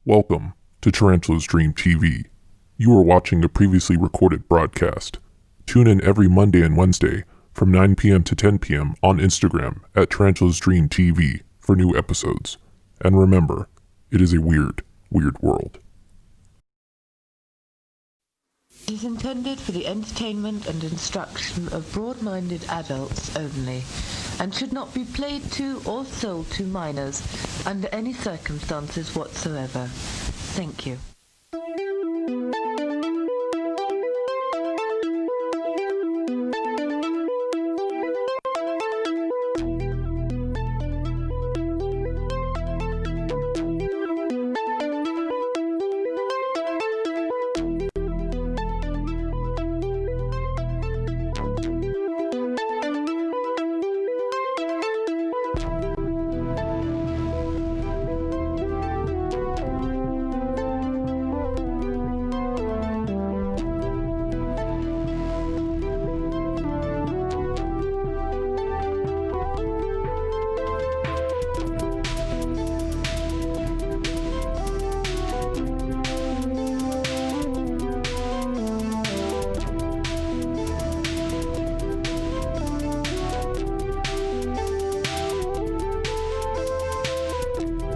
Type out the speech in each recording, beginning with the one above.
Welcome to Tarantula's Dream TV. You are watching a previously recorded broadcast. Tune in every Monday and Wednesday from 9 p.m. to 10 p.m. on Instagram at Tarantula's Dream TV for new episodes. And remember, it is a weird, weird world. It is intended for the entertainment and instruction of broad-minded adults only, and should not be played to or sold to minors under any circumstances whatsoever. Thank you.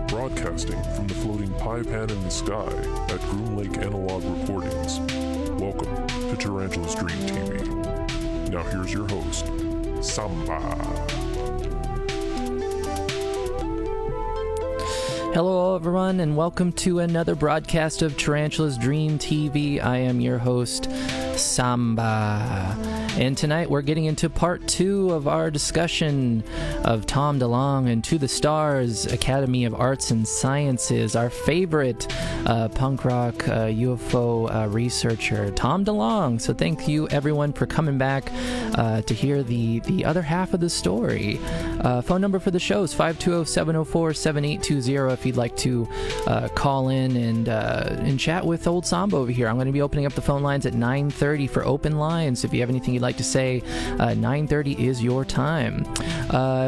Broadcasting from the floating pie pan in the sky at Groom Lake Analog Recordings. Welcome to Tarantula's Dream TV. Now here's your host, Samba. Hello everyone and welcome to another broadcast of Tarantula's Dream TV. I am your host, Samba. And tonight we're getting into part 2 of our discussion of Tom DeLonge and To the Stars Academy of Arts and Sciences, our favorite punk rock UFO researcher, Tom DeLonge. So thank you everyone for coming back to hear the other half of the story. Phone number for the show is 520-704-7820 if you'd like to call in and chat with old Samba over here. I'm going to be opening up the phone lines at 9:30 for open lines. If you have anything you'd like to say, 9:30 is your time.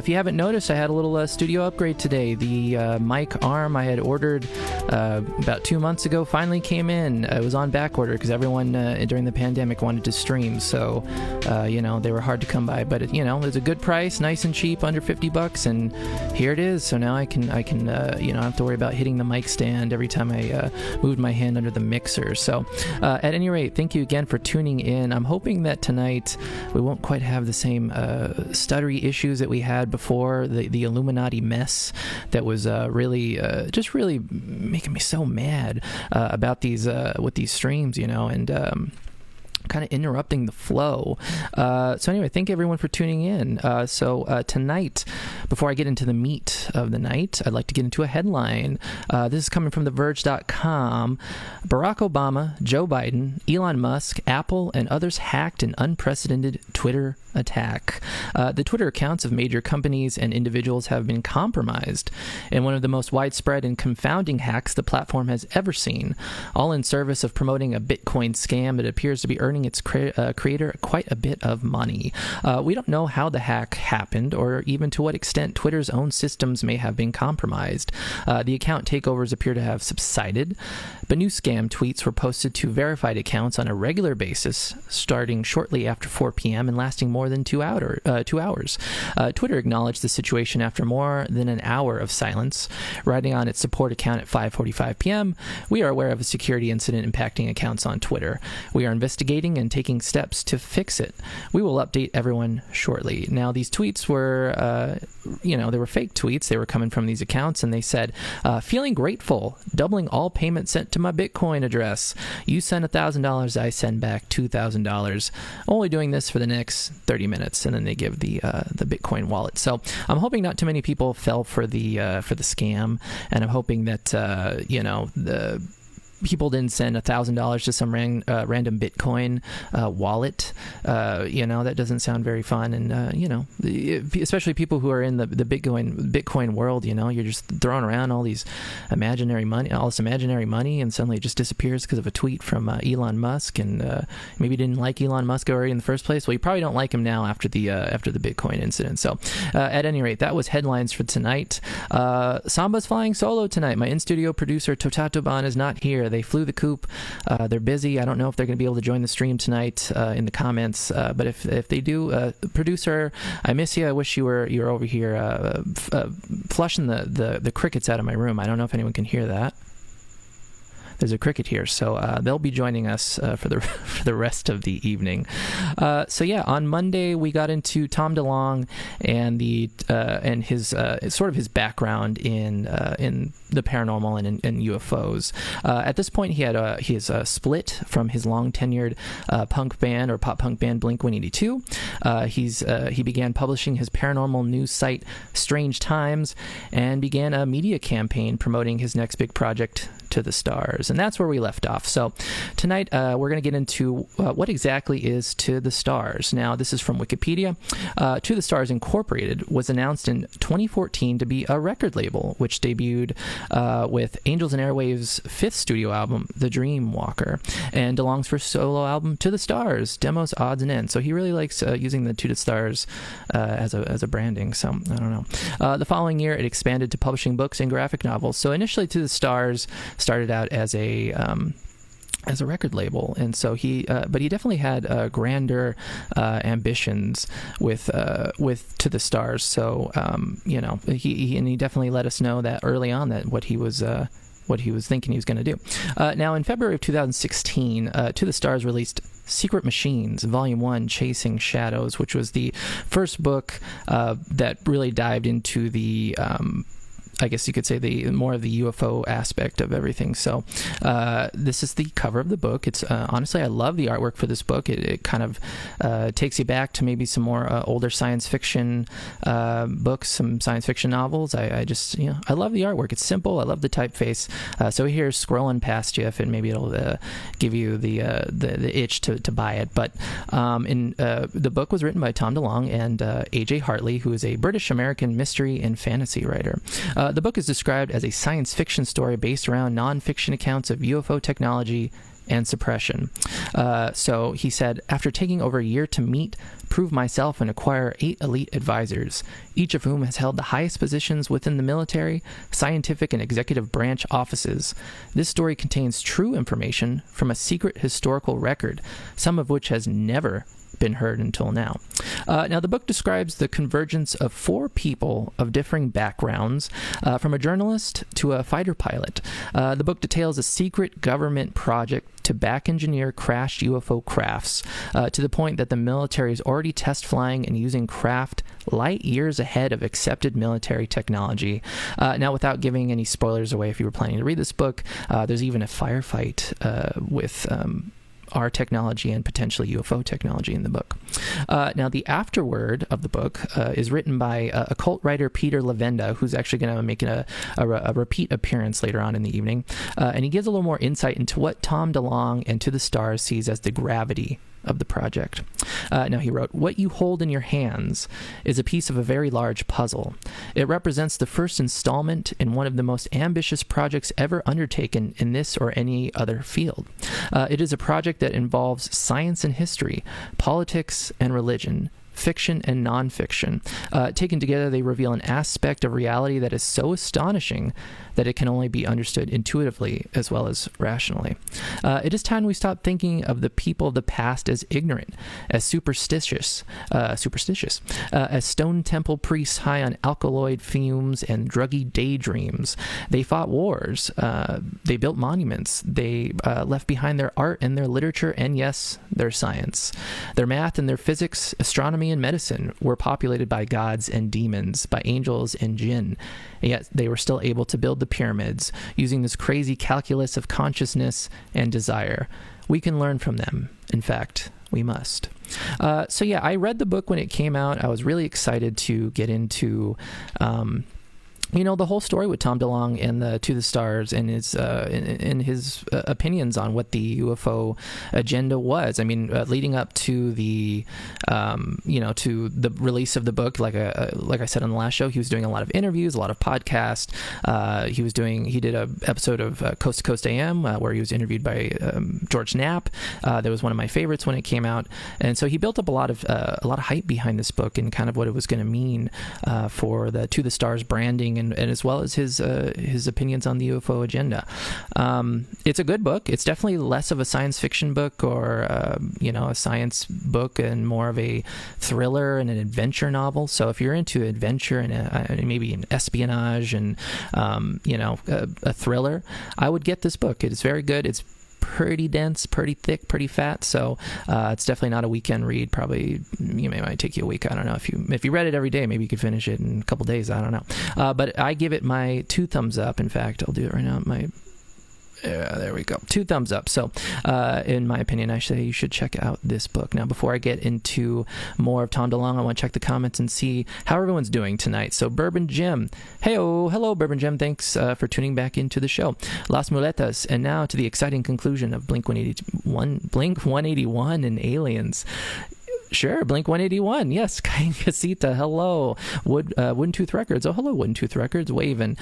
If you haven't noticed, I had a little studio upgrade today. The mic arm I had ordered about 2 months ago finally came in. It was on back order because everyone during the pandemic wanted to stream, so they were hard to come by, but it's a good price, nice and cheap, under $50, and here it is. So now I can don't have to worry about hitting the mic stand every time I moved my hand under the mixer. So at any rate, thank you again for tuning in. I'm hoping that tonight we won't quite have the same stuttery issues that we had before, the Illuminati mess that was really making me so mad about these with these streams, and kind of interrupting the flow. So anyway, thank everyone for tuning in. So tonight, before I get into the meat of the night, I'd like to get into a headline. This is coming from TheVerge.com. Barack Obama, Joe Biden, Elon Musk, Apple, and others hacked an unprecedented Twitter attack. The Twitter accounts of major companies and individuals have been compromised in one of the most widespread and confounding hacks the platform has ever seen, all in service of promoting a Bitcoin scam that appears to be earning its creator quite a bit of money. We don't know how the hack happened or even to what extent Twitter's own systems may have been compromised. The account takeovers appear to have subsided, but new scam tweets were posted to verified accounts on a regular basis, starting shortly after 4 p.m. and lasting more than 2 hours. Twitter acknowledged the situation after more than an hour of silence, writing on its support account at 5:45 p.m., "We are aware of a security incident impacting accounts on Twitter. We are investigating and taking steps to fix it. We will update everyone shortly." Now, these tweets were, they were fake tweets. They were coming from these accounts, and they said, "Feeling grateful, doubling all payments sent to my Bitcoin address. You send $1,000, I send back $2,000. Only doing this for the next 30 minutes." And then they give the Bitcoin wallet. So I'm hoping not too many people fell for the scam, and I'm hoping that people didn't send $1,000 to some random Bitcoin wallet. That doesn't sound very fun. And especially people who are in the Bitcoin world, you're just throwing around all this imaginary money, and suddenly it just disappears because of a tweet from Elon Musk. And maybe you didn't like Elon Musk already in the first place. Well, you probably don't like him now after the Bitcoin incident. So at any rate, that was headlines for tonight. Samba's flying solo tonight. My in-studio producer Totatoban is not here. They flew the coop. They're busy. I don't know if they're going to be able to join the stream tonight in the comments. But if they do, producer, I miss you. I wish you were over here flushing the crickets out of my room. I don't know if anyone can hear that. There's a cricket here, so they'll be joining us for the rest of the evening. On Monday we got into Tom DeLonge and his sort of his background in the paranormal and in UFOs. At this point, he is split from his long tenured punk band or pop punk band Blink-182. He began publishing his paranormal news site Strange Times and began a media campaign promoting his next big project, To the Stars. And that's where we left off. So tonight we're going to get into what exactly is To the Stars. Now, this is from Wikipedia. To the Stars Incorporated was announced in 2014 to be a record label, which debuted with Angels and Airwaves' fifth studio album, The Dream Walker, and DeLonge's first solo album, To the Stars, Demos, Odds, and Ends. So he really likes using the To the Stars as a branding. So I don't know. The following year, it expanded to publishing books and graphic novels. So initially, To the Stars started out as a record label, and so but he definitely had grander ambitions with To the Stars. So he definitely let us know that early on that what he was thinking he was going to do. Now, in February of 2016, To the Stars released Secret Machines, Volume 1, Chasing Shadows, which was the first book that really dived into the I guess you could say the more of the UFO aspect of everything. So this is the cover of the book. It's honestly, I love the artwork for this book. It kind of takes you back to maybe some more older science fiction books, some science fiction novels. I just, I love the artwork. It's simple. I love the typeface. So here's scrolling past you, if maybe it'll give you the itch to buy it. But the book was written by Tom DeLonge and A.J. Hartley, who is a British-American mystery and fantasy writer. The book is described as a science fiction story based around non-fiction accounts of UFO technology and suppression. So he said, after taking over a year to meet, prove myself, and acquire 8 elite advisors, each of whom has held the highest positions within the military, scientific, and executive branch offices, this story contains true information from a secret historical record, some of which has never been heard until now. Now, the book describes the convergence of 4 people of differing backgrounds, from a journalist to a fighter pilot. The book details a secret government project to back-engineer crashed UFO crafts, to the point that the military is already test flying and using craft light years ahead of accepted military technology. Now, without giving any spoilers away, if you were planning to read this book, there's even a firefight with our technology and potentially UFO technology in the book. Now, the afterword of the book is written by occult writer Peter Levenda, who's actually going to make a repeat appearance later on in the evening. And he gives a little more insight into what Tom DeLonge and To the Stars sees as the gravity of the project. Now, he wrote, "What you hold in your hands is a piece of a very large puzzle. It represents the first installment in one of the most ambitious projects ever undertaken in this or any other field. It is a project that involves science and history, politics and religion, fiction and nonfiction. Taken together, they reveal an aspect of reality that is so astonishing that it can only be understood intuitively as well as rationally. It is time we stop thinking of the people of the past as ignorant, as superstitious, as stone temple priests high on alkaloid fumes and druggy daydreams. They fought wars. They built monuments. They left behind their art and their literature and, yes, their science. Their math and their physics, astronomy and medicine were populated by gods and demons, by angels and jinn. And yet they were still able to build the pyramids using this crazy calculus of consciousness and desire. We can learn from them. In fact, we must." I read the book when it came out. I was really excited to get into the whole story with Tom DeLonge and the To the Stars and his opinions on what the UFO agenda was. I mean, leading up to the to the release of the book, like I said on the last show, he was doing a lot of interviews, a lot of podcasts. He did a episode of Coast to Coast AM where he was interviewed by George Knapp. That was one of my favorites when it came out, and so he built up a lot of hype behind this book and kind of what it was going to mean for the To the Stars branding. And as well as his opinions on the UFO agenda. It's a good book. It's definitely less of a science fiction book or a science book and more of a thriller and an adventure novel. So if you're into adventure and maybe an espionage and a thriller, I would get this book. It is very good. It's pretty dense, pretty thick, pretty fat, so it's definitely not a weekend read. Probably it might take you a week. I don't know. If you read it every day, maybe you could finish it in a couple days. I don't know. But I give it my 2 thumbs up. In fact, I'll do it right now. There we go. 2 thumbs up. So, in my opinion, I say you should check out this book. Now, before I get into more of Tom DeLonge, I want to check the comments and see how everyone's doing tonight. So, Bourbon Jim. Hello, Bourbon Jim. Thanks for tuning back into the show. Las Muletas. And now to the exciting conclusion of Blink 181 and Aliens. Sure, Blink 181. Yes, Kain Casita. Hello, Wooden Tooth Records. Oh, hello, Wooden Tooth Records. Waving.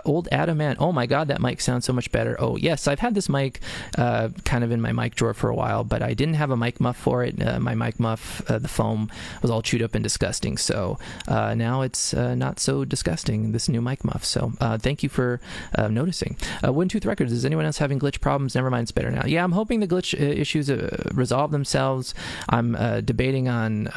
Old Adamant. Oh my God, that mic sounds so much better. Oh yes, I've had this mic kind of in my mic drawer for a while, but I didn't have a mic muff for it. My mic muff, the foam was all chewed up and disgusting. So now it's not so disgusting. This new mic muff. So thank you for noticing. Wooden Tooth Records. Is anyone else having glitch problems? Never mind, it's better now. Yeah, I'm hoping the glitch issues resolve themselves. I'm debating on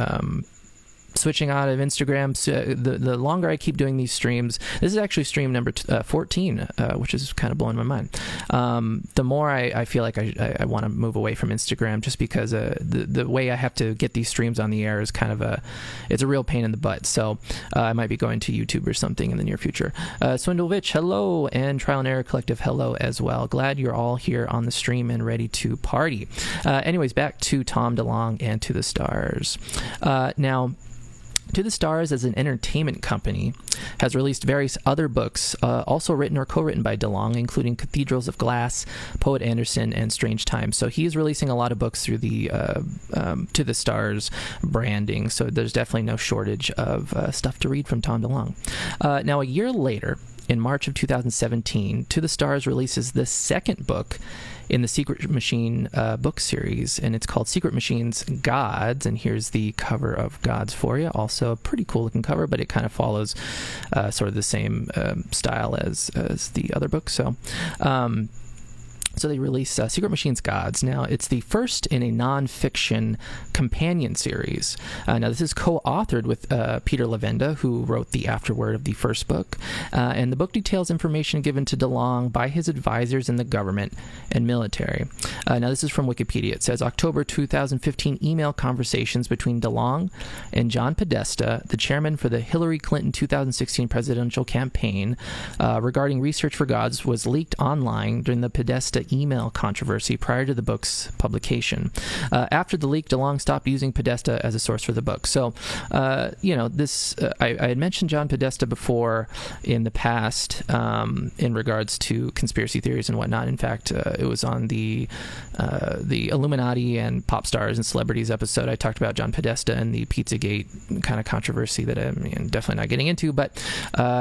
switching out of Instagram. So the longer I keep doing these streams, this is actually stream number 14, which is kind of blowing my mind. The more I feel like I want to move away from Instagram, just because the way I have to get these streams on the air is kind of it's a real pain in the butt. So I might be going to YouTube or something in the near future. Swindlevich, hello, and Trial and Error Collective, hello as well. Glad you're all here on the stream and ready to party. Anyways, back to Tom DeLonge and To the Stars. Now, To the Stars, as an entertainment company, has released various other books, also written or co-written by DeLonge, including Cathedrals of Glass, Poet Anderson, and Strange Times. So he is releasing a lot of books through the To the Stars branding, so there's definitely no shortage of stuff to read from Tom DeLonge. Now, a year later, in March of 2017, To the Stars releases the second book in the Secret Machine book series, and it's called Secret Machines Gods, and here's the cover of Gods for you. Also a pretty cool looking cover, but it kind of follows sort of the same style as the other book. So they release Secret Machines Gods. Now, it's the first in a non-fiction companion series. Now, this is co-authored with Peter Levenda, who wrote the afterword of the first book. And the book details information given to DeLonge by his advisors in the government and military. Now, this is from Wikipedia. It says, October 2015 email conversations between DeLonge and John Podesta, the chairman for the Hillary Clinton 2016 presidential campaign, regarding research for gods was leaked online during the Podesta email controversy prior to the book's publication. After the leak, DeLonge stopped using Podesta as a source for the book. So, I had mentioned John Podesta before in the past in regards to conspiracy theories and whatnot. In fact, it was on the Illuminati and pop stars and celebrities episode. I talked about John Podesta and the Pizzagate kind of controversy that I'm definitely not getting into. But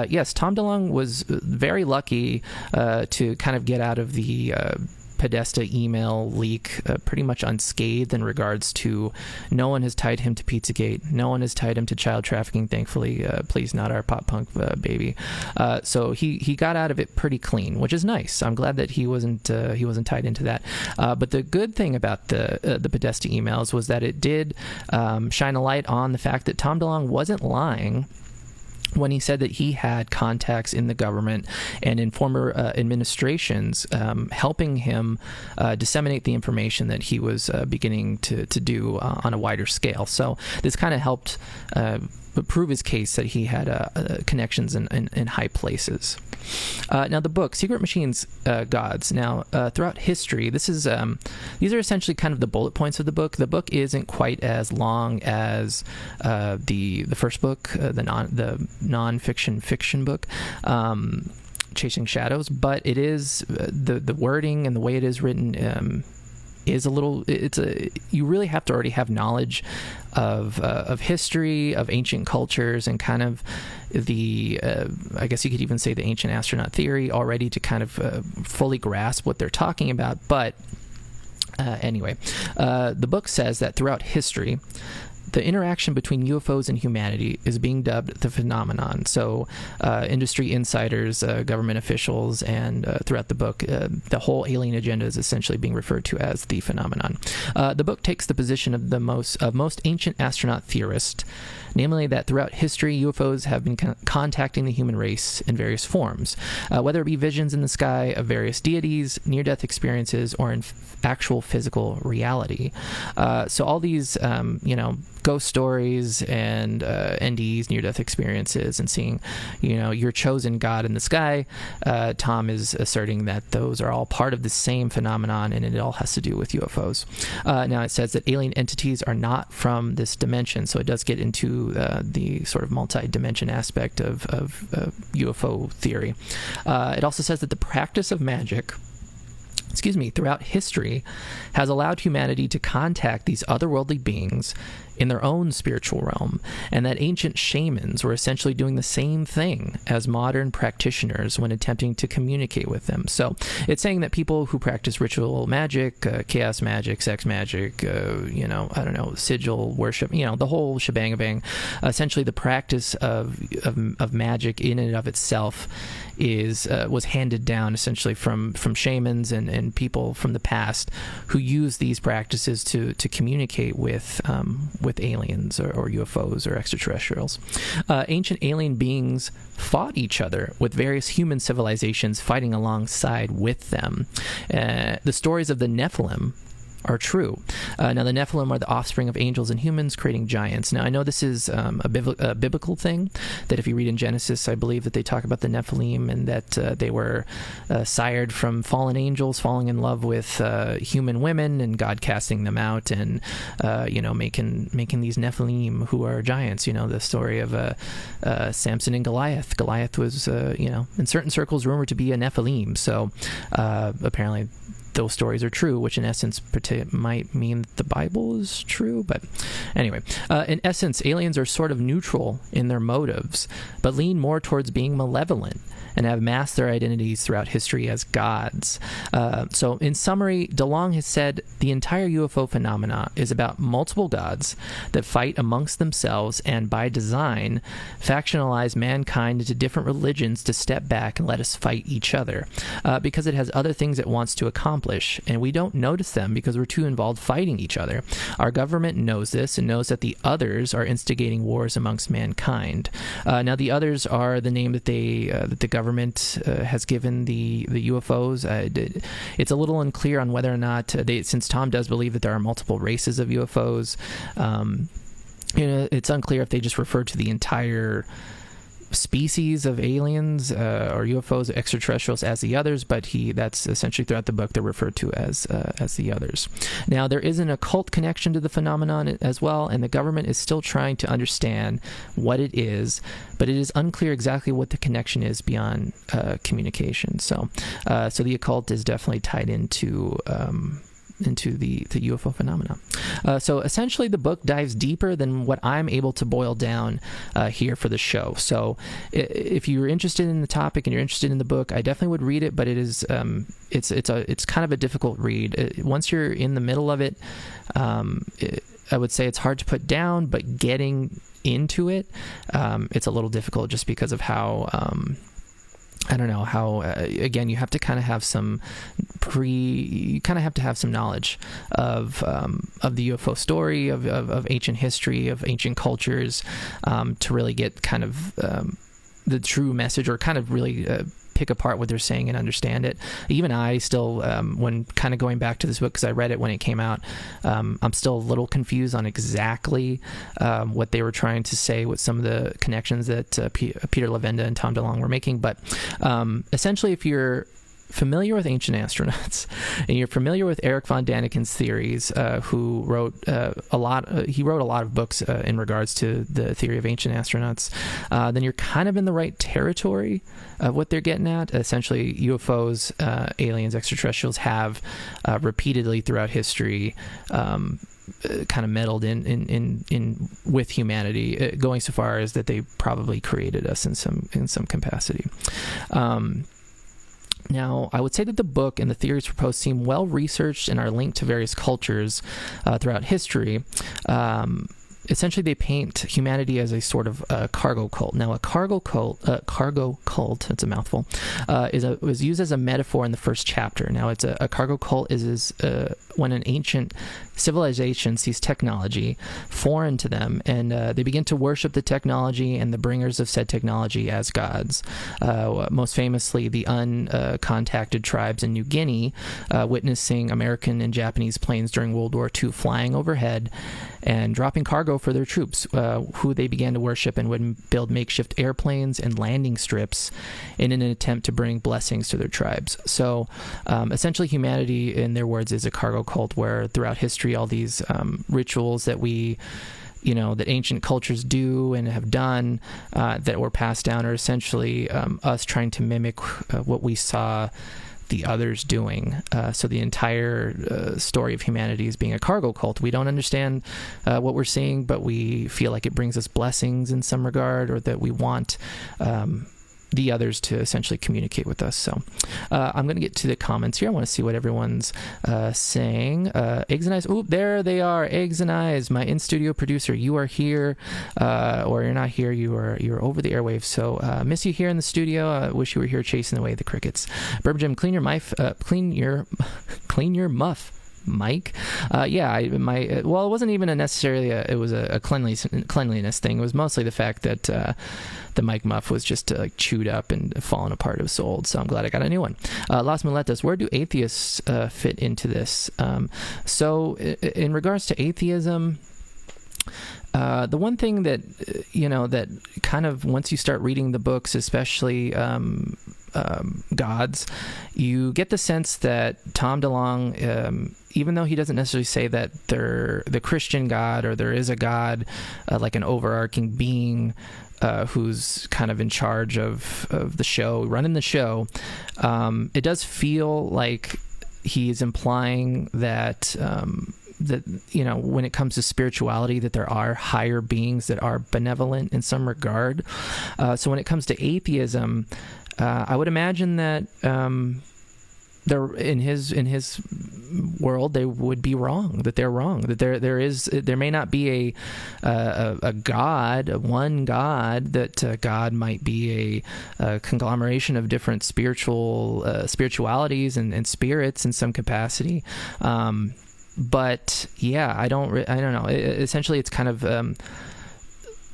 yes, Tom DeLonge was very lucky to kind of get out of the Podesta email leak pretty much unscathed in regards to no one has tied him to Pizzagate. No one has tied him to child trafficking, thankfully. Please, not our pop punk baby. So he got out of it pretty clean, which is nice. I'm glad that he wasn't tied into that. But the good thing about the Podesta emails was that it did shine a light on the fact that Tom DeLonge wasn't lying when he said that he had contacts in the government and in former administrations helping him disseminate the information that he was beginning to do on a wider scale. So this kind of helped prove his case that he had connections in high places. Now, the book, Secret Machines, Gods. Now, throughout history, these are essentially kind of the bullet points of the book. The book isn't quite as long as the first book, the non-fiction fiction book, Chasing Shadows, but it is the wording and the way it is written is a little. You really have to already have knowledge of history, of ancient cultures, and kind of the I guess you could even say the ancient astronaut theory already to kind of fully grasp what they're talking about. But anyway, the book says that throughout history, the interaction between UFOs and humanity is being dubbed the phenomenon. So industry insiders, government officials, and throughout the book, the whole alien agenda is essentially being referred to as the phenomenon. The book takes the position of most ancient astronaut theorists, namely that throughout history, UFOs have been contacting the human race in various forms, whether it be visions in the sky of various deities, near-death experiences, or in actual physical reality. So all these, ghost stories and NDEs, near-death experiences, and seeing, your chosen God in the sky, Tom is asserting that those are all part of the same phenomenon, and it all has to do with UFOs. Now, it says that alien entities are not from this dimension, so it does get into the sort of multi-dimension aspect of UFO theory. It also says that the practice of magic, throughout history, has allowed humanity to contact these otherworldly beings in their own spiritual realm, and that ancient shamans were essentially doing the same thing as modern practitioners when attempting to communicate with them. So it's saying that people who practice ritual magic, chaos magic, sex magic, sigil worship, the whole shebang-a-bang, essentially the practice of magic in and of itself was handed down essentially from shamans and people from the past who use these practices to communicate with aliens or UFOs or extraterrestrials. Ancient alien beings fought each other, with various human civilizations fighting alongside with them. The stories of the Nephilim are true. Now, the Nephilim are the offspring of angels and humans creating giants. Now, I know this is a biblical thing, that if you read in Genesis, I believe that they talk about the Nephilim and that they were sired from fallen angels falling in love with human women and God casting them out and, making these Nephilim who are giants. The story of Samson and Goliath. Goliath was, in certain circles rumored to be a Nephilim. So apparently those stories are true, which in essence might mean the Bible is true. But anyway, in essence, aliens are sort of neutral in their motives, but lean more towards being malevolent and have masked their identities throughout history as gods. So in summary, DeLong has said the entire UFO phenomena is about multiple gods that fight amongst themselves and by design factionalize mankind into different religions to step back and let us fight each other because it has other things it wants to accomplish, and we don't notice them because we're too involved fighting each other. Our government knows this and knows that the others are instigating wars amongst mankind. Now, the others are the name that the government has given the UFOs. It's a little unclear on whether or not since Tom does believe that there are multiple races of UFOs. It's unclear if they just refer to the entire species of aliens or UFOs, extraterrestrials, as the others, but that's essentially throughout the book they're referred to as the others. Now, there is an occult connection to the phenomenon as well, and the government is still trying to understand what it is, but it is unclear exactly what the connection is beyond communication. So the occult is definitely tied into the UFO phenomena. So essentially the book dives deeper than what I'm able to boil down here for the show. So if you're interested in the topic and you're interested in the book, I definitely would read it, but it is it's kind of a difficult read. Once you're in the middle of it, I would say it's hard to put down, but getting into it, it's a little difficult just because of how again, you have to kind of have some knowledge of the UFO story, of ancient history, of ancient cultures, to really get kind of the true message, or kind of really pick apart what they're saying and understand it. Even I still, when kind of going back to this book, because I read it when it came out, I'm still a little confused on exactly what they were trying to say with some of the connections that Peter Levenda and Tom DeLonge were making. But essentially, if you're familiar with ancient astronauts and you're familiar with Eric von Daniken's theories, who wrote he wrote a lot of books in regards to the theory of ancient astronauts, then you're kind of in the right territory of what they're getting at. Essentially, UFOs, aliens, extraterrestrials have repeatedly throughout history kind of meddled in with humanity, going so far as that they probably created us in some capacity. Now, I would say that the book and the theories proposed seem well researched and are linked to various cultures throughout history. Essentially, they paint humanity as a sort of cargo cult. Now, a cargo cult, it's a mouthful, was used as a metaphor in the first chapter. Now, it's a cargo cult is when an ancient civilization sees technology foreign to them, and they begin to worship the technology and the bringers of said technology as gods. Most famously, the uncontacted tribes in New Guinea, witnessing American and Japanese planes during World War II flying overhead and dropping cargo for their troops, who they began to worship and would build makeshift airplanes and landing strips in an attempt to bring blessings to their tribes. So essentially, humanity, in their words, is a cargo cult where throughout history, all these rituals that that ancient cultures do and have done that were passed down are essentially us trying to mimic what we saw the others doing. So the entire story of humanity is being a cargo cult. We don't understand what we're seeing, but we feel like it brings us blessings in some regard, or that we want the others to essentially communicate with us. So I'm going to get to the comments here. I want to see what everyone's saying. Eggs and Eyes. Oh, there they are. Eggs and Eyes, my in-studio producer. You are here, or you're not here. You're over the airwaves. So miss you here in the studio. Wish you were here chasing away the crickets. Burb Jim, clean your muff. Mike, it wasn't even necessarily it was a cleanliness thing. It was mostly the fact that the Mike Muff was just chewed up and fallen apart. It was so old, so I'm glad I got a new one. Las Muletas, where do atheists fit into this? So in regards to atheism, the one thing that that kind of, once you start reading the books, especially gods, you get the sense that Tom DeLonge, even though he doesn't necessarily say that they're the Christian God, or there is a God, like an overarching being who's kind of in charge of the show, running the show, it does feel like he's implying that when it comes to spirituality, that there are higher beings that are benevolent in some regard. So when it comes to atheism, I would imagine that there, in his world, they would be wrong. That they're wrong. That there may not be a God, one God. That God might be a conglomeration of different spiritualities and spirits in some capacity. But yeah, I don't know. Essentially, it's kind of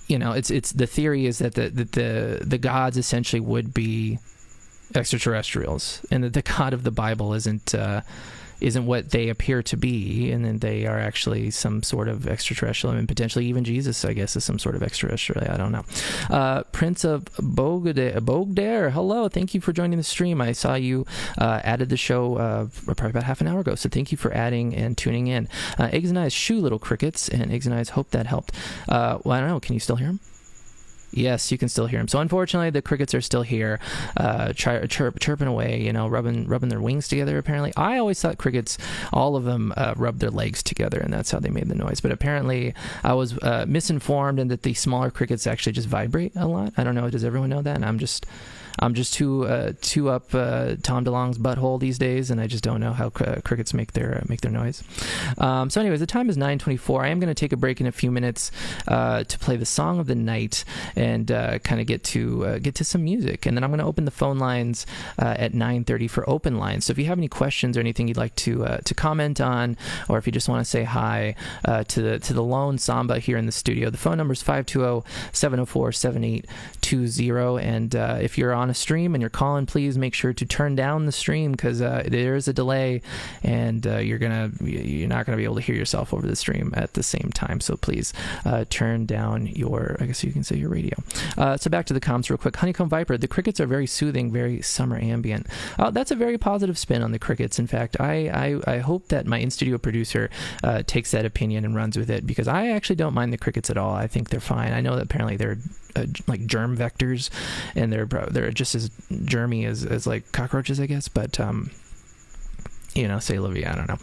it's the theory is that the gods essentially would be extraterrestrials, and that the God of the Bible isn't what they appear to be, and then they are actually some sort of extraterrestrial, and potentially even Jesus, I guess, is some sort of extraterrestrial. I don't know. Prince of Bogdare, hello, thank you for joining the stream. I saw you added the show probably about half an hour ago, so thank you for adding and tuning in. Eggs and Eyes, shoo little crickets, and Eggs and Eyes, hope that helped. Well, I don't know, can you still hear him? Yes, you can still hear them. So unfortunately, the crickets are still here, chirping away, rubbing their wings together, apparently. I always thought crickets, all of them, rubbed their legs together, and that's how they made the noise. But apparently, I was misinformed, and that the smaller crickets actually just vibrate a lot. I don't know. Does everyone know that? And I'm just too up Tom DeLonge's butthole these days, and I just don't know how crickets make their noise. So anyways, the time is 9:24. I am going to take a break in a few minutes to play the song of the night and kind of get to some music, and then I'm going to open the phone lines at 9:30 for open lines. So if you have any questions or anything you'd like to comment on, or if you just want to say hi to the lone Samba here in the studio, the phone number is 520-704-7820, and if you're on on a stream and you're calling, please make sure to turn down the stream because there is a delay, and you're not gonna be able to hear yourself over the stream at the same time. So please turn down your, I guess you can say, your radio. So back to the comms real quick. Honeycomb Viper, the crickets are very soothing, very summer ambient. That's a very positive spin on the crickets. In fact, I hope that my in-studio producer takes that opinion and runs with it, because I actually don't mind the crickets at all. I think they're fine. I know that apparently they're like germ vectors, and they're just as germy as like cockroaches, I guess, but say Olivia, I don't know.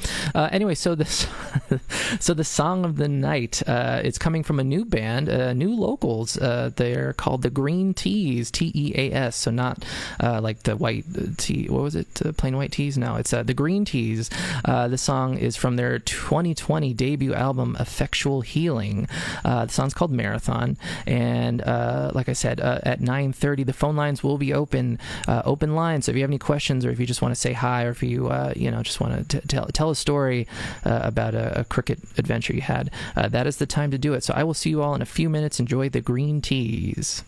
Anyway, so the song of the night, it's coming from a new band, new locals. They're called the Green Teas, Teas. So not like the white tea. What was it? Plain white teas? No, it's the Green Teas. The song is from their 2020 debut album, Effectual Healing. The song's called Marathon, and like I said, at 9:30, the phone lines will be open lines. So if you have any questions, or if you just want to say hi, or if you just want to tell a story about a cricket adventure you had, that is the time to do it. So I will see you all in a few minutes. Enjoy the Green Teas.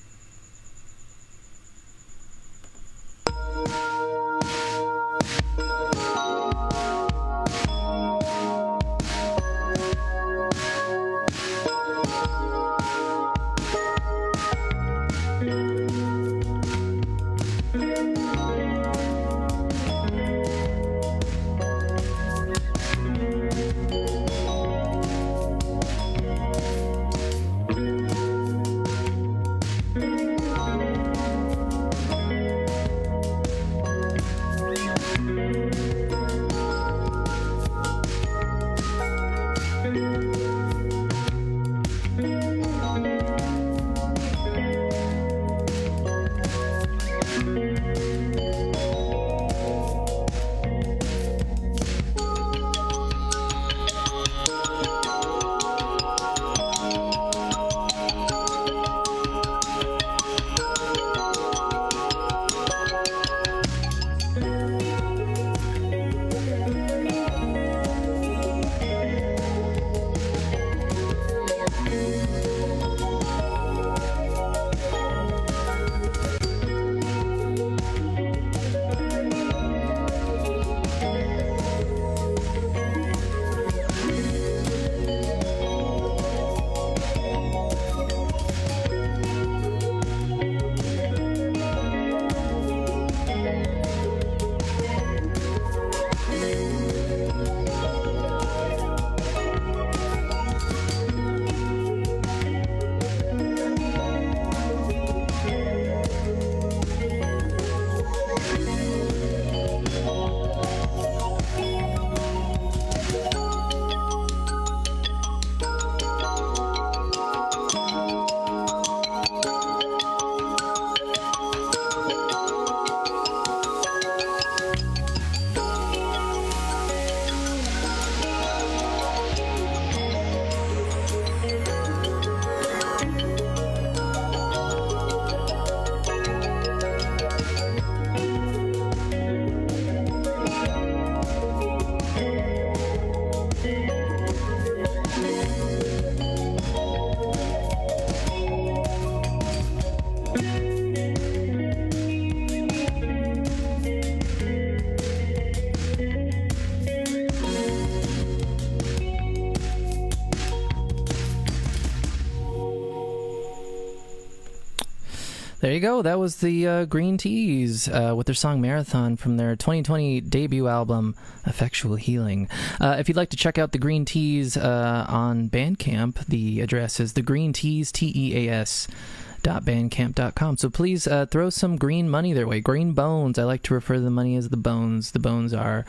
There you go. That was the Green Teas with their song Marathon from their 2020 debut album, Effectual Healing. If you'd like to check out the Green Teas on Bandcamp, the address is thegreentias.bandcamp.com. So please throw some green money their way. Green bones. I like to refer to the money as the bones. The bones are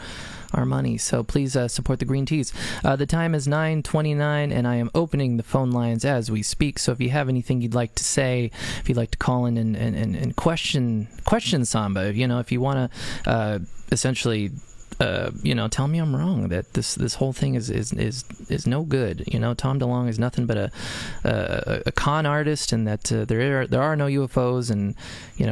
our money. So please support the Green Teas. The time is 9:29, and I am opening the phone lines as we speak. So if you have anything you'd like to say, if you'd like to call in and question Samba, if you want to essentially tell me I'm wrong, that this whole thing is no good. Tom DeLonge is nothing but a con artist, and that there are no UFOs, and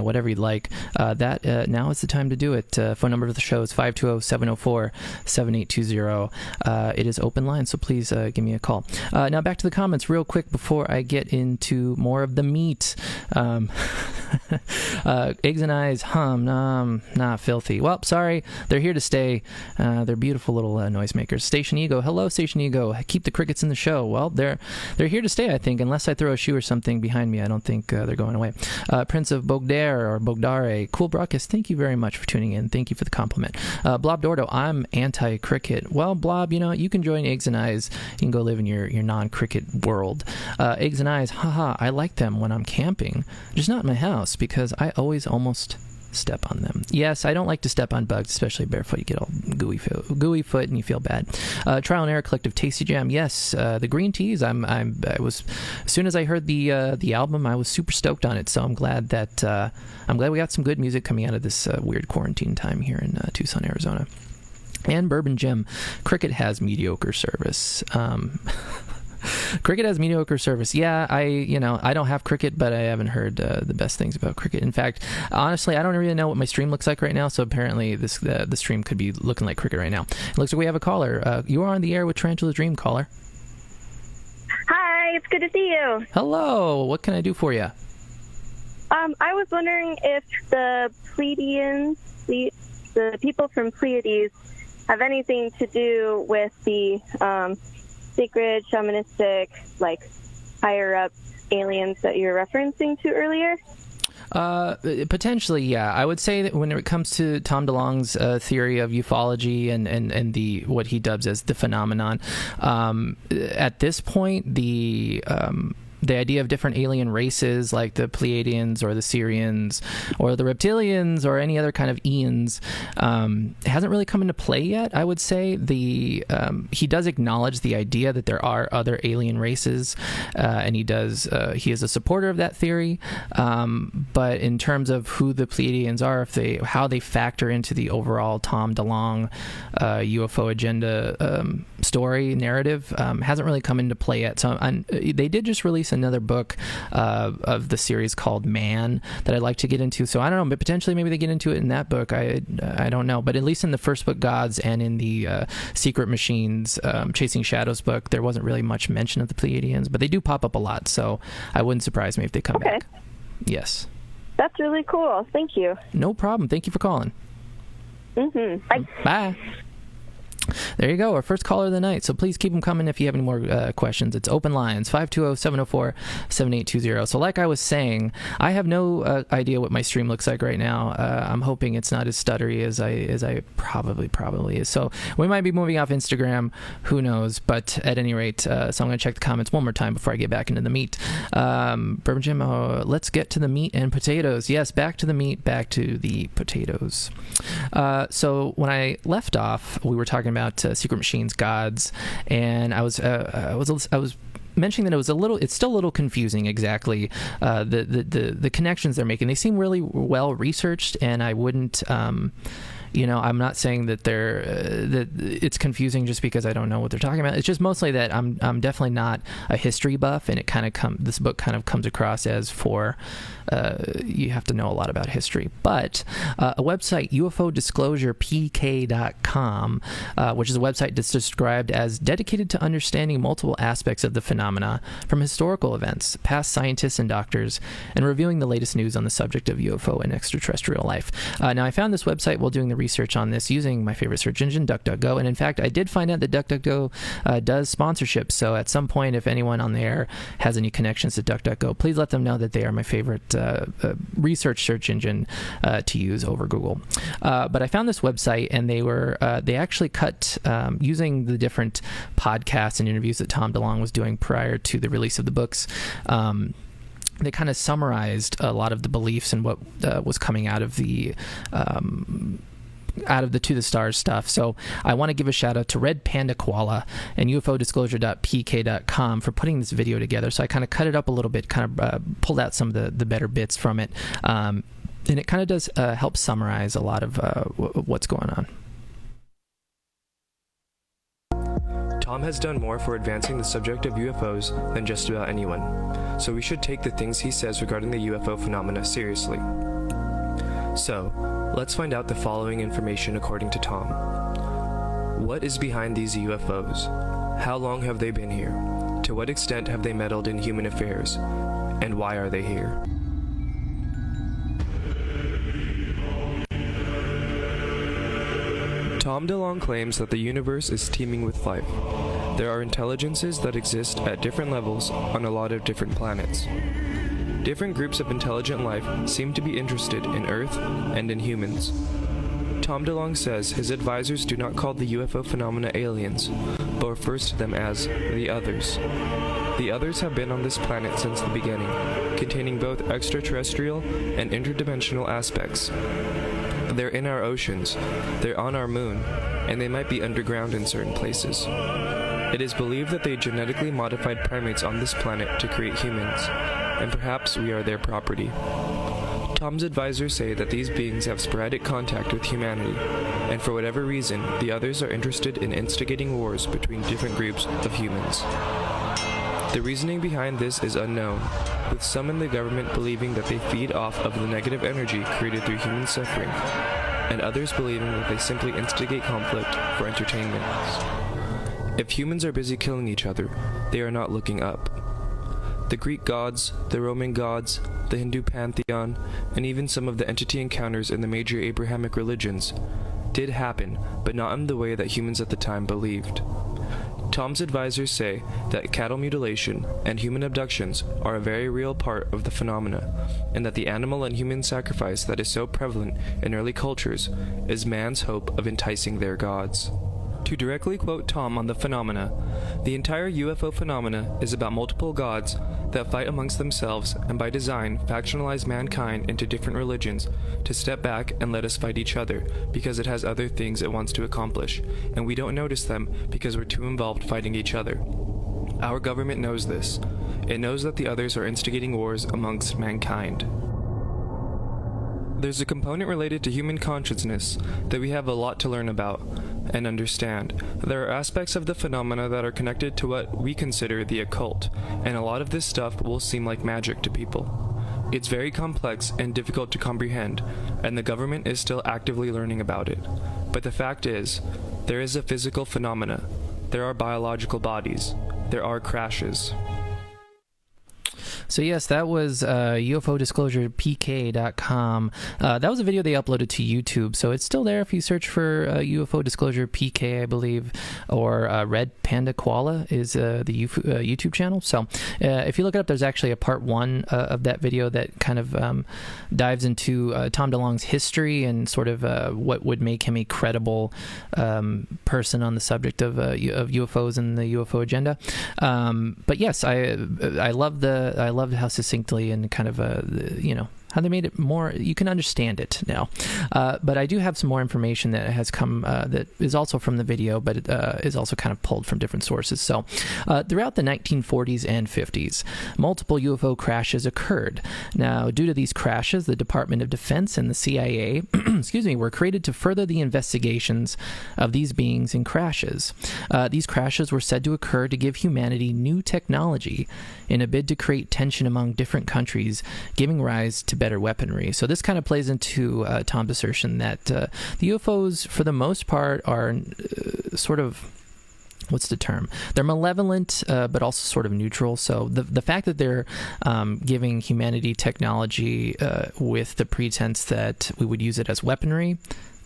whatever you'd like. Now is the time to do it. Phone number of the show is 520-704-7820. It is open line, so please give me a call. Now back to the comments real quick before I get into more of the meat. Eggs and eyes, not filthy. Well, sorry, they're here to stay. They're beautiful little noisemakers. Station Ego, hello, Station Ego. Keep the crickets in the show. Well, they're here to stay, I think, unless I throw a shoe or something behind me. I don't think they're going away. Prince of Bogdare, cool broadcast. Thank you very much for tuning in. Thank you for the compliment. Blob Dordo, I'm anti-cricket. Well, Blob, you can join Eggs and Eyes. You can go live in your non-cricket world. Eggs and Eyes, haha, I like them when I'm camping, just not in my house, because I always almost step on them. Yes, I don't like to step on bugs, especially barefoot. You get all gooey foot and you feel bad. Trial and Error Collective, Tasty Jam. Yes, the green teas. I was, as soon as I heard the album, I was super stoked on it. So I'm glad we got some good music coming out of this weird quarantine time here in Tucson, Arizona. And Bourbon Jim, Cricket has mediocre service. Cricket has mediocre service. Yeah, I don't have Cricket, but I haven't heard the best things about Cricket. In fact, honestly, I don't really know what my stream looks like right now, so apparently the stream could be looking like Cricket right now. It looks like we have a caller. You are on the air with Tarantula's Dream, caller. Hi, it's good to see you. Hello, what can I do for you? I was wondering if the Pleiadians, the people from Pleiades, have anything to do with the secret, shamanistic, higher up aliens that you were referencing to earlier? Potentially, yeah. I would say that when it comes to Tom DeLonge's theory of ufology and the what he dubs as the phenomenon, at this point, the idea of different alien races like the Pleiadians or the Syrians or the Reptilians or any other kind of Ians hasn't really come into play yet. I would say he does acknowledge the idea that there are other alien races, and he is a supporter of that theory. But in terms of who the Pleiadians are, how they factor into the overall Tom DeLonge UFO agenda story narrative, hasn't really come into play yet. So they did just release another book of the series called Man that I'd like to get into. So I don't know, but potentially maybe they get into it in that book. I don't know. But at least in the first book, Gods, and in the Secret Machines, Chasing Shadows book, there wasn't really much mention of the Pleiadians, but they do pop up a lot. So I wouldn't surprise me if they come back. Yes. That's really cool. Thank you. No problem. Thank you for calling. Mm-hmm. Bye. Bye. There you go, our first caller of the night. So please keep them coming if you have any more questions. It's open lines, 520-704-7820. So like I was saying, I have no idea what my stream looks like right now. I'm hoping it's not as stuttery as I probably is. So we might be moving off Instagram, who knows. But at any rate, so I'm going to check the comments one more time before I get back into the meat. Bourbon Jim, let's get to the meat and potatoes. Yes, back to the meat, back to the potatoes. So when I left off, we were talking about Secret Machines, Gods, and I was mentioning that it's still a little confusing exactly the connections they're making. They seem really well researched, and I wouldn't I'm not saying that that it's confusing just because I don't know what they're talking about. It's just mostly that I'm definitely not a history buff, and this book kind of comes across as you have to know a lot about history. But a website, UFOdisclosurePK.com, which is a website that's described as dedicated to understanding multiple aspects of the phenomena from historical events, past scientists and doctors, and reviewing the latest news on the subject of UFO and extraterrestrial life. Now, I found this website while doing the research on this using my favorite search engine, DuckDuckGo, and in fact, I did find out that DuckDuckGo does sponsorship. So at some point, if anyone on there has any connections to DuckDuckGo, please let them know that they are my favorite research search engine to use over Google. But I found this website, and they actually cut using the different podcasts and interviews that Tom DeLonge was doing prior to the release of the books. They kind of summarized a lot of the beliefs and what was coming out of the To the Stars stuff. So I want to give a shout out to Red Panda Koala and UFOdisclosure.pk.com for putting this video together. So I kind of cut it up a little bit, kind of pulled out some of the better bits from it. And it kind of does help summarize a lot of what's going on. Tom has done more for advancing the subject of UFOs than just about anyone, so we should take the things he says regarding the UFO phenomena seriously. So, let's find out the following information according to Tom. What is behind these UFOs? How long have they been here? To what extent have they meddled in human affairs? And why are they here? Tom DeLonge claims that the universe is teeming with life. There are intelligences that exist at different levels on a lot of different planets. Different groups of intelligent life seem to be interested in Earth and in humans. Tom DeLonge says his advisors do not call the UFO phenomena aliens, but refers to them as the others. The others have been on this planet since the beginning, containing both extraterrestrial and interdimensional aspects. They're in our oceans, they're on our moon, and they might be underground in certain places. It is believed that they genetically modified primates on this planet to create humans, and perhaps we are their property. Tom's advisors say that these beings have sporadic contact with humanity, and for whatever reason, the others are interested in instigating wars between different groups of humans. The reasoning behind this is unknown, with some in the government believing that they feed off of the negative energy created through human suffering, and others believing that they simply instigate conflict for entertainment. If humans are busy killing each other, they are not looking up. The Greek gods, the Roman gods, the Hindu pantheon, and even some of the entity encounters in the major Abrahamic religions did happen, but not in the way that humans at the time believed. Tom's advisors say that cattle mutilation and human abductions are a very real part of the phenomena, and that the animal and human sacrifice that is so prevalent in early cultures is man's hope of enticing their gods. To directly quote Tom on the phenomena, the entire UFO phenomena is about multiple gods that fight amongst themselves and by design factionalize mankind into different religions to step back and let us fight each other because it has other things it wants to accomplish, and we don't notice them because we're too involved fighting each other. Our government knows this. It knows that the others are instigating wars amongst mankind. There's a component related to human consciousness that we have a lot to learn about and understand. There are aspects of the phenomena that are connected to what we consider the occult, and a lot of this stuff will seem like magic to people. It's very complex and difficult to comprehend, and the government is still actively learning about it. But the fact is, there is a physical phenomena. There are biological bodies. There are crashes. So yes, that was UFOdisclosurePK.com. That was a video they uploaded to YouTube, so it's still there if you search for UFO Disclosure PK, I believe, or Red Panda Koala is the YouTube channel. So if you look it up, there's actually a part 1 of that video that kind of dives into Tom DeLonge's history and sort of what would make him a credible person on the subject of UFOs and the UFO agenda. But yes, I loved how succinctly and kind of how they made it more, you can understand it now. But I do have some more information that has come that is also from the video, but it is also kind of pulled from different sources. So throughout the 1940s and 50s, multiple UFO crashes occurred. Now, due to these crashes, the Department of Defense and the CIA were created to further the investigations of these beings and crashes. These crashes were said to occur to give humanity new technology in a bid to create tension among different countries, giving rise to better weaponry. So this kind of plays into Tom's assertion that the UFOs, for the most part, are sort of, what's the term? They're malevolent, but also sort of neutral. So the fact that they're giving humanity technology with the pretense that we would use it as weaponry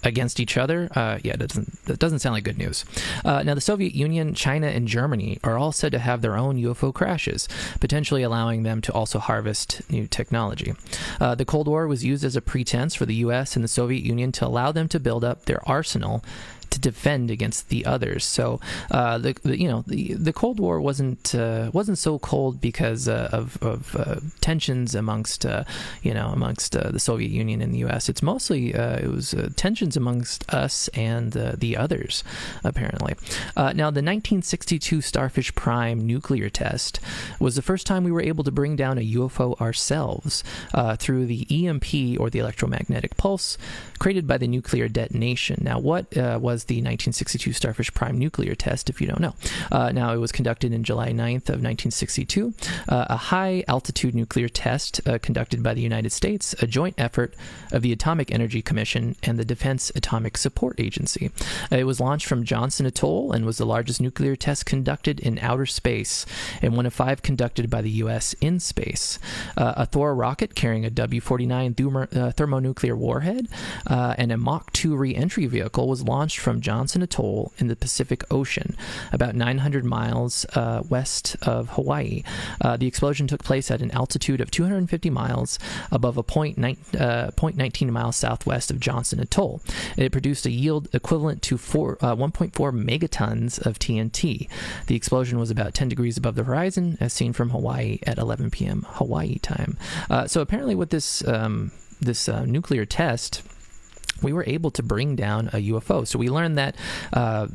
against each other, that doesn't sound like good news. Now, the Soviet Union, China, and Germany are all said to have their own UFO crashes, potentially allowing them to also harvest new technology. The Cold War was used as a pretense for the U.S. and the Soviet Union to allow them to build up their arsenal to defend against the others. So the Cold War wasn't so cold because of tensions amongst the Soviet Union and the U.S. It's mostly it was tensions amongst us and the others, apparently. Now, the 1962 Starfish Prime nuclear test was the first time we were able to bring down a UFO ourselves through the EMP, or the electromagnetic pulse, created by the nuclear detonation. Now, what was the 1962 Starfish Prime nuclear test, if you don't know. Now, it was conducted in July 9th of 1962, a high-altitude nuclear test conducted by the United States, a joint effort of the Atomic Energy Commission and the Defense Atomic Support Agency. It was launched from Johnson Atoll and was the largest nuclear test conducted in outer space, and one of 5 conducted by the U.S. in space. A Thor rocket carrying a W-49 thermonuclear warhead and a Mach 2 re-entry vehicle was launched from Johnson Atoll in the Pacific Ocean, about 900 miles west of Hawaii. The explosion took place at an altitude of 250 miles above a point 19 miles southwest of Johnson Atoll. It produced a yield equivalent to 1.4 megatons of TNT. The explosion was about 10 degrees above the horizon, as seen from Hawaii at 11 p.m. Hawaii time. So apparently with this nuclear test, we were able to bring down a UFO. So we learned that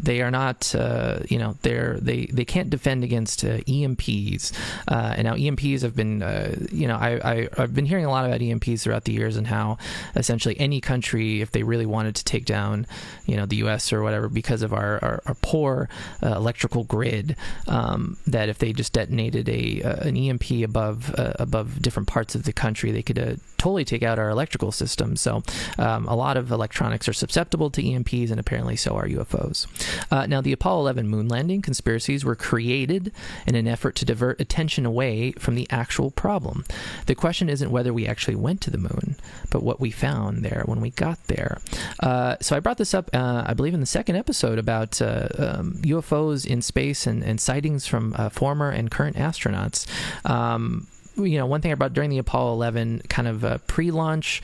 they are not, they can't defend against EMPs. And now EMPs have been, I've been hearing a lot about EMPs throughout the years and how essentially any country, if they really wanted to take down, the U.S. or whatever, because of our poor electrical grid, that if they just detonated an EMP above different parts of the country, they could totally take out our electrical system. So a lot of electronics are susceptible to EMPs, and apparently so are UFOs. Now, the Apollo 11 moon landing conspiracies were created in an effort to divert attention away from the actual problem. The question isn't whether we actually went to the moon, but what we found there when we got there. So I brought this up, I believe, in the second episode about UFOs in space and sightings from former and current astronauts. One thing I brought during the Apollo 11 kind of pre-launch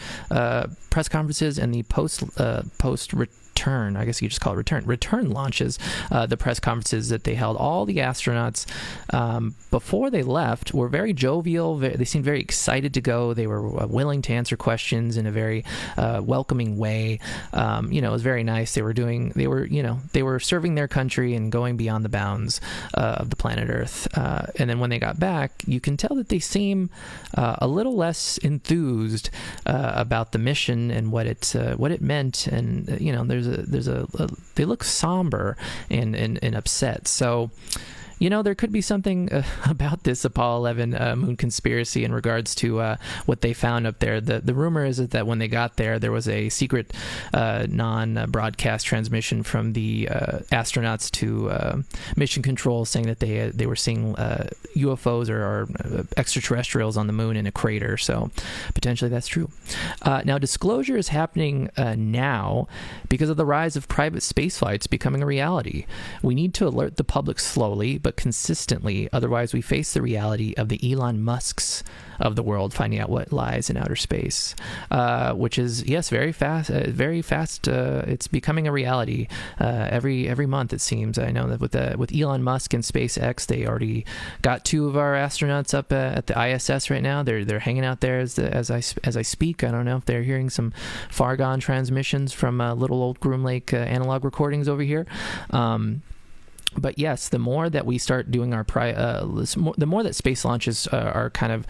press conferences and the post-return, I guess you could just call it return launches, the press conferences that they held, all the astronauts before they left were very jovial. They seemed very excited to go. They were willing to answer questions in a very welcoming way. It was very nice. They were serving their country and going beyond the bounds of the planet Earth. And then when they got back, you can tell that they seem a little less enthused about the mission and what it meant. And they look somber and upset. So, there could be something about this Apollo 11 moon conspiracy in regards to what they found up there. The rumor is that when they got there, there was a secret non-broadcast transmission from the astronauts to mission control saying that they were seeing UFOs or extraterrestrials on the moon in a crater. So potentially that's true. Now, disclosure is happening now because of the rise of private space flights becoming a reality. We need to alert the public slowly, but consistently. Otherwise, we face the reality of the Elon Musks of the world finding out what lies in outer space, which is, yes, very fast. It's becoming a reality every month, it seems. I know that with Elon Musk and SpaceX, they already got 2 of our astronauts up at the ISS right now. They're hanging out there as I speak. I don't know if they're hearing some far gone transmissions from little old Groom Lake analog recordings over here. But yes, the more that we start doing the more that space launches are kind of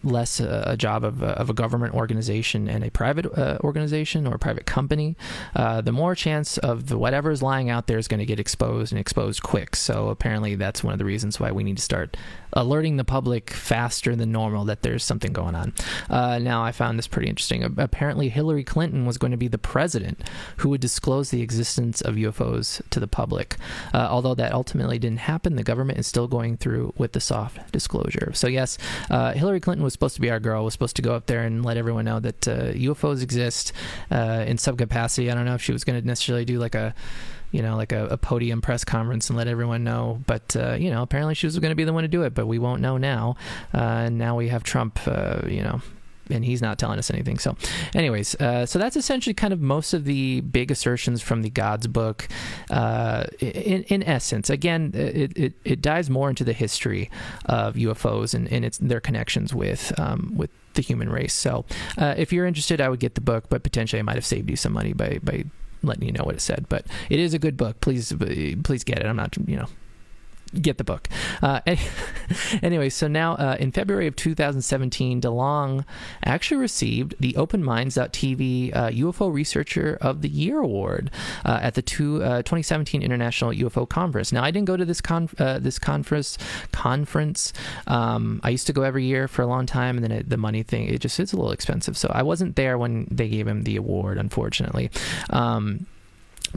less a job of a government organization and a private organization or a private company, the more chance of whatever's lying out there is going to get exposed and exposed quick. So apparently that's one of the reasons why we need to start alerting the public faster than normal that there's something going on. Now, I found this pretty interesting. Apparently, Hillary Clinton was going to be the president who would disclose the existence of UFOs to the public. Although that ultimately didn't happen, the government is still going through with the soft disclosure. So yes, Hillary Clinton was supposed to be our girl, was supposed to go up there and let everyone know that UFOs exist in some capacity. I don't know if she was going to necessarily do like a podium press conference and let everyone know. But, apparently she was going to be the one to do it, but we won't know now. And now we have Trump, and he's not telling us anything. So anyways, so that's essentially kind of most of the big assertions from the God's book. In essence, again, it dives more into the history of UFOs and their connections with the human race. So if you're interested, I would get the book, but potentially I might have saved you some money by letting you know what it said. But it is a good book. Please get it. I'm not, get the book. Anyway, so now in February of 2017, DeLong actually received the OpenMinds.tv UFO Researcher of the Year award at the 2017 International UFO Conference. Now, I didn't go to this conference. I used to go every year for a long time, and then the money thing, it's a little expensive. So I wasn't there when they gave him the award, unfortunately.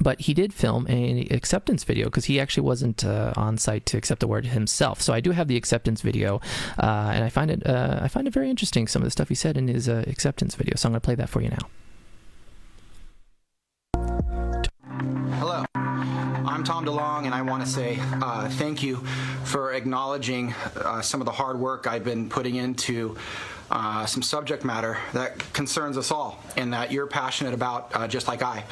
But he did film an acceptance video because he actually wasn't on site to accept the award himself. So I do have the acceptance video, and I find it very interesting, some of the stuff he said in his acceptance video. So I'm going to play that for you now. Hello, I'm Tom DeLong, and I want to say thank you for acknowledging some of the hard work I've been putting into some subject matter that concerns us all and that you're passionate about, just like I.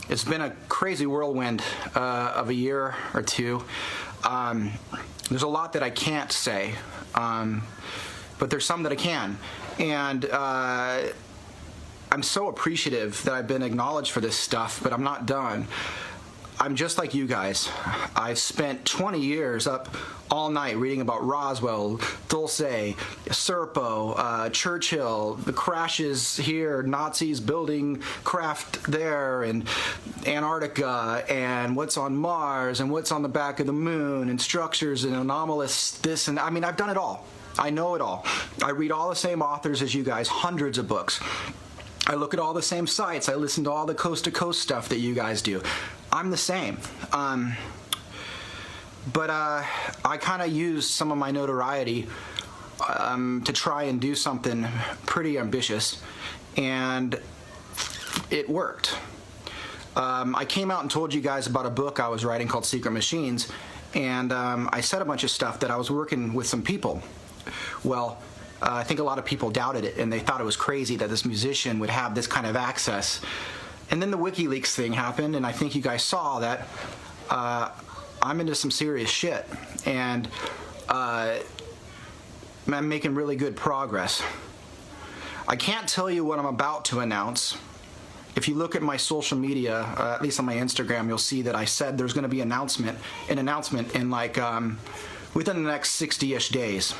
It's been a crazy whirlwind of a year or two. There's a lot that I can't say, but there's some that I can. And I'm so appreciative that I've been acknowledged for this stuff, but I'm not done. I'm just like you guys. I've spent 20 years up all night reading about Roswell, Dulce, Serpo, Churchill, the crashes here, Nazis building craft there, and Antarctica, and what's on Mars, and what's on the back of the moon, and structures, and anomalous this, and I mean, I've done it all. I know it all. I read all the same authors as you guys, hundreds of books. I look at all the same sites. I listen to all the coast-to-coast stuff that you guys do. I'm the same. But I kind of used some of my notoriety to try and do something pretty ambitious, and it worked. I came out and told you guys about a book I was writing called Secret Machines, and I said a bunch of stuff that I was working with some people. Well, I think a lot of people doubted it, and they thought it was crazy that this musician would have this kind of access. And then the WikiLeaks thing happened, and I think you guys saw that I'm into some serious shit, and I'm making really good progress. I can't tell you what I'm about to announce. If you look at my social media, at least on my Instagram, you'll see that I said there's going to be an announcement in like within the next 60-ish days.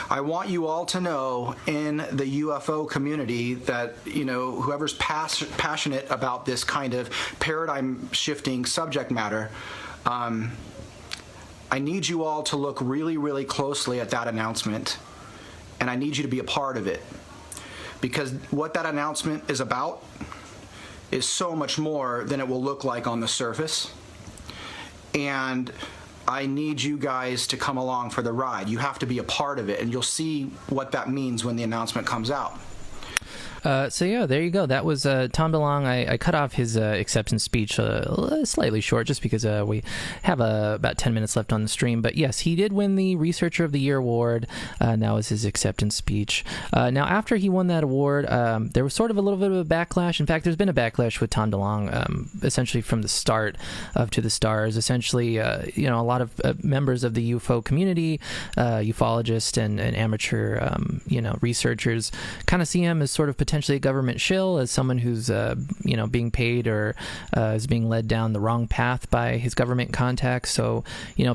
I want you all to know in the UFO community that, you know, whoever's passionate about this kind of paradigm-shifting subject matter, I need you all to look really, really closely at that announcement, and I need you to be a part of it. Because what that announcement is about is so much more than it will look like on the surface. And I need you guys to come along for the ride. You have to be a part of it, and you'll see what that means when the announcement comes out. So yeah, there you go. That was Tom DeLong. I cut off his acceptance speech slightly short just because we have about 10 minutes left on the stream. But yes, he did win the Researcher of the Year award, and that was his acceptance speech. Now, after he won that award, there was sort of a little bit of a backlash. In fact, there's been a backlash with Tom DeLong, essentially from the start of To the Stars. Essentially, a lot of members of the UFO community, ufologists and amateur, researchers, kind of see him as sort of potentially a government shill, as someone who's being paid or is being led down the wrong path by his government contacts. So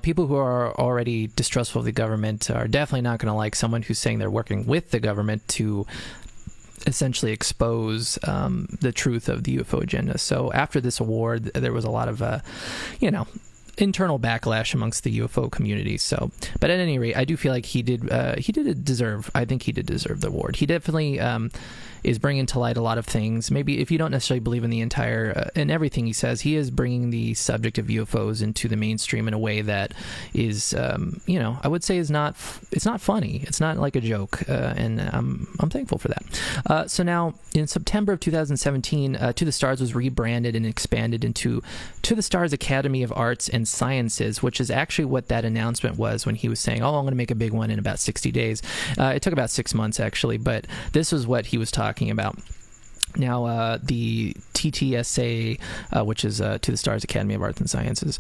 people who are already distrustful of the government are definitely not going to like someone who's saying they're working with the government to essentially expose the truth of the UFO agenda. So after this award, there was a lot of internal backlash amongst the UFO community. So, but at any rate, I do feel like he did deserve the award. He definitely is bringing to light a lot of things. Maybe if you don't necessarily believe in the entire in everything he says, he is bringing the subject of UFOs into the mainstream in a way that is, I would say it's not funny. It's not like a joke, and I'm thankful for that. So now in September of 2017, To the Stars was rebranded and expanded into To the Stars Academy of Arts and Sciences, which is actually what that announcement was when he was saying, "Oh, I'm going to make a big one in about 60 days." It took about 6 months actually, but this was what he was talking about. Now, the TTSA, which is To the Stars Academy of Arts and Sciences,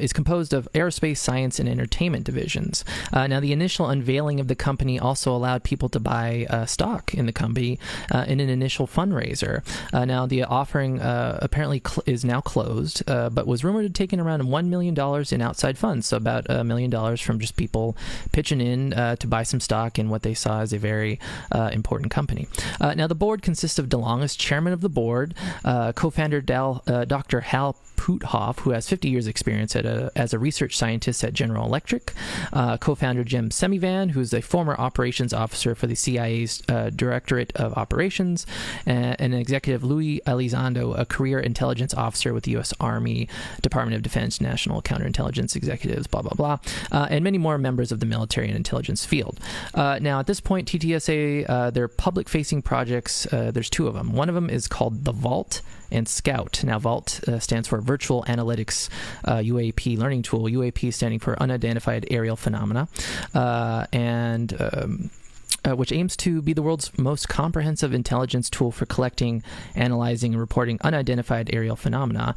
is composed of aerospace, science, and entertainment divisions. Now, the initial unveiling of the company also allowed people to buy stock in the company in an initial fundraiser. Now, the offering apparently is now closed, but was rumored to take in around $1 million in outside funds, so about $1 million from just people pitching in to buy some stock in what they saw as a very important company. Now, the board consists of DeLong as chairman of the board, co-founder Dr. Hal Puthoff, who has 50 years experience as a research scientist at General Electric, co-founder Jim Semivan, who's a former operations officer for the CIA's Directorate of Operations, and executive Louis Elizondo, a career intelligence officer with the U.S. Army, Department of Defense, National Counterintelligence Executives, blah, blah, blah, and many more members of the military and intelligence field. Now, at this point, TTSA, their public-facing projects, there's two of them. One of them is called The Vault and Scout. Now, Vault stands for Virtual Analytics UAP Learning Tool, UAP standing for Unidentified Aerial Phenomena, which aims to be the world's most comprehensive intelligence tool for collecting, analyzing, and reporting unidentified aerial phenomena,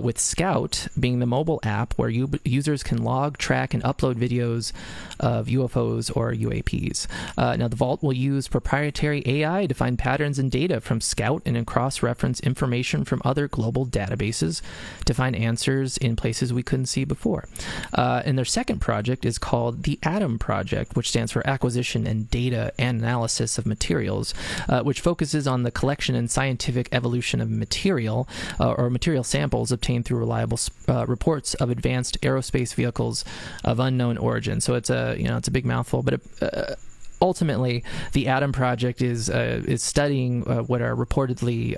with Scout being the mobile app where users can log, track, and upload videos of UFOs or UAPs. Now, the Vault will use proprietary AI to find patterns and data from Scout and cross-reference information from other global databases to find answers in places we couldn't see before. And their second project is called the ATOM Project, which stands for Acquisition and Data and Analysis of Materials, which focuses on the collection and scientific evolution of material or material samples obtained through reliable reports of advanced aerospace vehicles of unknown origin. So it's a big mouthful, but ultimately, the ATOM Project is studying what are reportedly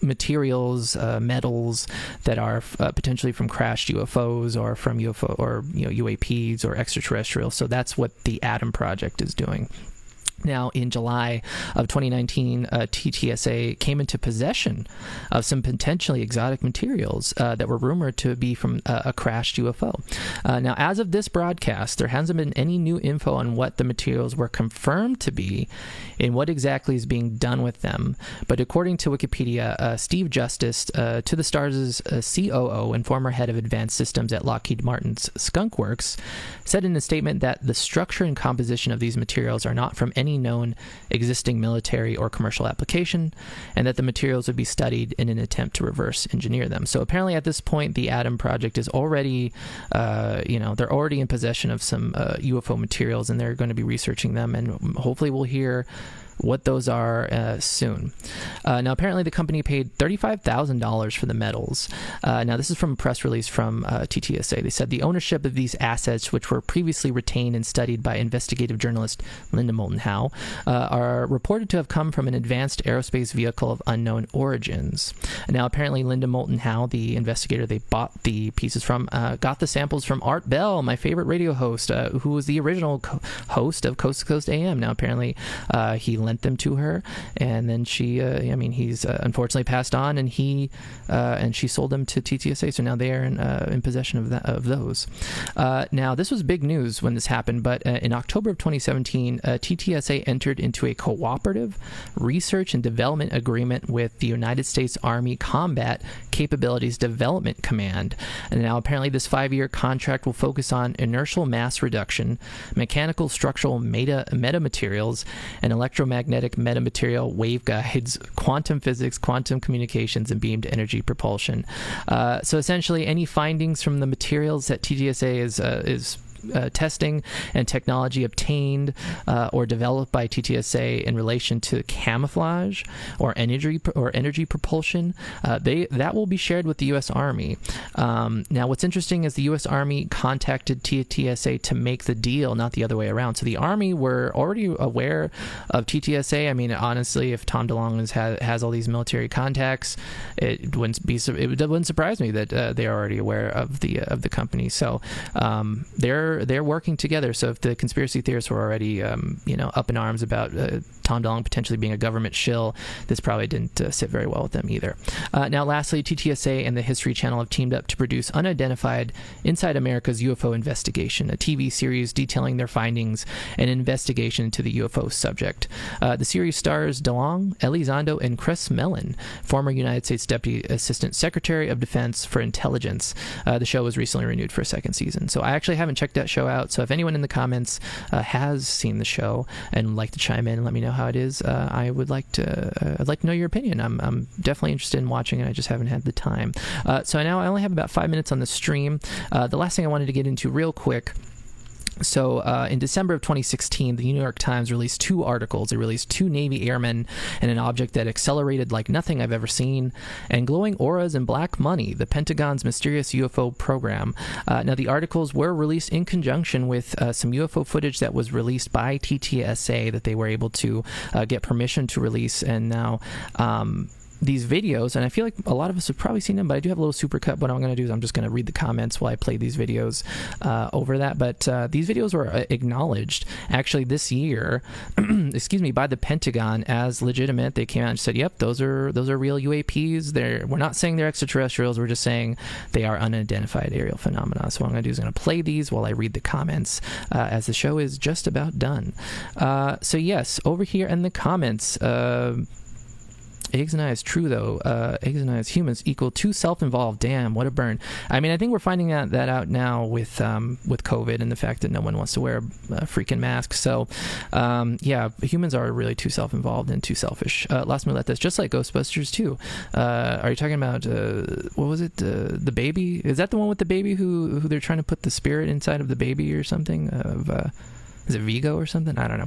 materials, metals that are potentially from crashed UFOs or from UAPs or extraterrestrials. So that's what the ATOM Project is doing. Now, in July of 2019, TTSA came into possession of some potentially exotic materials that were rumored to be from a crashed UFO. Now, as of this broadcast, there hasn't been any new info on what the materials were confirmed to be and what exactly is being done with them. But according to Wikipedia, Steve Justice, To the Stars' COO and former head of advanced systems at Lockheed Martin's Skunk Works, said in a statement that the structure and composition of these materials are not from any known existing military or commercial application, and that the materials would be studied in an attempt to reverse engineer them. So apparently at this point, the ATOM Project is already, they're already in possession of some UFO materials, and they're going to be researching them, and hopefully we'll hear what those are soon. Now, apparently the company paid $35,000 for the metals. Now, this is from a press release from TTSA. They said the ownership of these assets, which were previously retained and studied by investigative journalist Linda Moulton Howe, are reported to have come from an advanced aerospace vehicle of unknown origins. Now, apparently Linda Moulton Howe, the investigator they bought the pieces from, got the samples from Art Bell, my favorite radio host, who was the original host of Coast to Coast AM. Now, apparently he lent them to her, and then she he's unfortunately passed on, and she sold them to TTSA, so now they are in possession of those. Now, this was big news when this happened, but in October of 2017, TTSA entered into a cooperative research and development agreement with the United States Army Combat Capabilities Development Command. And now apparently this 5-year contract will focus on inertial mass reduction, mechanical structural metamaterials, and electromagnetic metamaterial waveguides, quantum physics, quantum communications, and beamed energy propulsion. So essentially, any findings from the materials that TTSA is testing and technology obtained or developed by TTSA in relation to camouflage or energy propulsion, that will be shared with the U.S. Army. Now, what's interesting is the U.S. Army contacted TTSA to make the deal, not the other way around. So the Army were already aware of TTSA. I mean, honestly, if Tom DeLong has all these military contacts, it wouldn't surprise me that they're already aware of the company. So they're they're working together. So if the conspiracy theorists were already up in arms about Tom DeLonge potentially being a government shill, this probably didn't sit very well with them either. Now, lastly, TTSA and the History Channel have teamed up to produce Unidentified Inside America's UFO Investigation, a TV series detailing their findings and investigation into the UFO subject. The series stars DeLonge, Elizondo, and Chris Mellon, former United States Deputy Assistant Secretary of Defense for Intelligence. The show was recently renewed for a second season. So I actually haven't checked that show out. So if anyone in the comments has seen the show and would like to chime in and let me know how it is, I'd like to know your opinion. I'm definitely interested in watching it. I just haven't had the time. So now I only have about 5 minutes on the stream. The last thing I wanted to get into real quick. So in December of 2016, the New York Times released 2 articles. It released 2 Navy airmen and an object that accelerated like nothing I've ever seen, and glowing auras and black money, the Pentagon's mysterious UFO program. Now, the articles were released in conjunction with some UFO footage that was released by TTSA that they were able to get permission to release, and now these videos, and I feel like a lot of us have probably seen them, but I do have a little supercut. What I'm going to do is I'm just going to read the comments while I play these videos over that. But these videos were acknowledged actually this year, by the Pentagon as legitimate. They came out and said, "Yep, those are real UAPs. We're not saying they're extraterrestrials. We're just saying they are unidentified aerial phenomena." So what I'm going to do is I'm going to play these while I read the comments as the show is just about done. So yes, over here in the comments. Eggs and I is true, though. Eggs and I as humans equal to self-involved. Damn, what a burn. I mean, I think we're finding that out now with COVID and the fact that no one wants to wear a freaking mask. So, yeah, humans are really too self-involved and too selfish. Last Mulette, that's just like Ghostbusters, too. Are you talking about, what was it, the baby? Is that the one with the baby who they're trying to put the spirit inside of the baby or something? Is it Vigo or something? I don't know.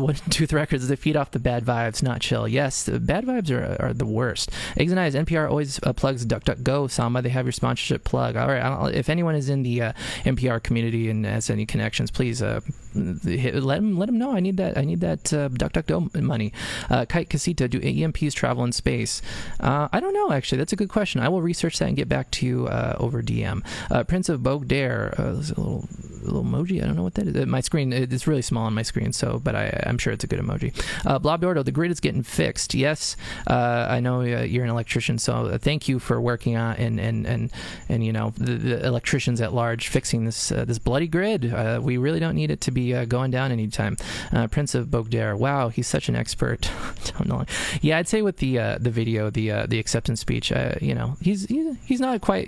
One Tooth Records, they feed off the bad vibes, not chill. Yes, the bad vibes are the worst. Eggs and Eyes, NPR always plugs DuckDuckGo. Samba, they have your sponsorship plug. All right, if anyone is in the NPR community and has any connections, please let them know. I need that DuckDuckGo money. Kite Casita, do EMPs travel in space? I don't know, actually. That's a good question. I will research that and get back to you over DM. Prince of Bogue Dare, there's a little emoji. I don't know what that is. My screen, it's really small on my screen, but I'm sure it's a good emoji. Blob Dordo, the grid is getting fixed. Yes, I know you're an electrician, so thank you for working on and the electricians at large fixing this bloody grid. We really don't need it to be going down anytime. Prince of Bogue Dare, wow, he's such an expert. Don't know. Yeah, I'd say with the video, the acceptance speech, he's not quite,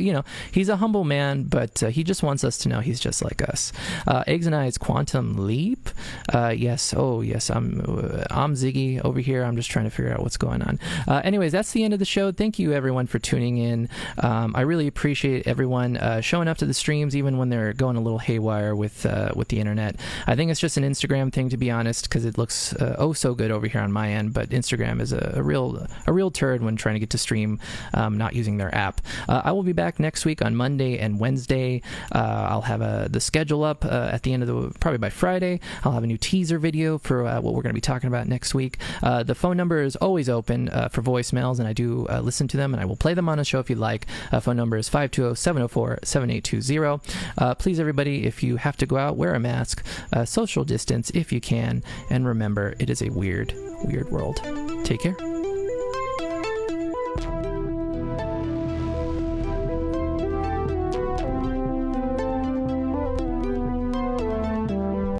he's a humble man, but he just wants us to know he's just like us. Eggs and Eyes, Quantum Leap. Yes. Oh, yes. I'm Ziggy over here. I'm just trying to figure out what's going on. Anyways, that's the end of the show. Thank you, everyone, for tuning in. I really appreciate everyone showing up to the streams, even when they're going a little haywire with the internet. I think it's just an Instagram thing, to be honest, because it looks so good over here on my end. But Instagram is a real turd when trying to get to stream, not using their app. I will be back next week on Monday and Wednesday. I'll have the schedule up at the end of probably by Friday. I'll have a new teaser video for what we're going to be talking about next week. The phone number is always open for voicemails, and I do listen to them, and I will play them on a show if you'd like. Phone number is 520-704-7820. Please, everybody, if you have to go out, wear a mask, social distance if you can, and remember, it is a weird, weird world. Take care.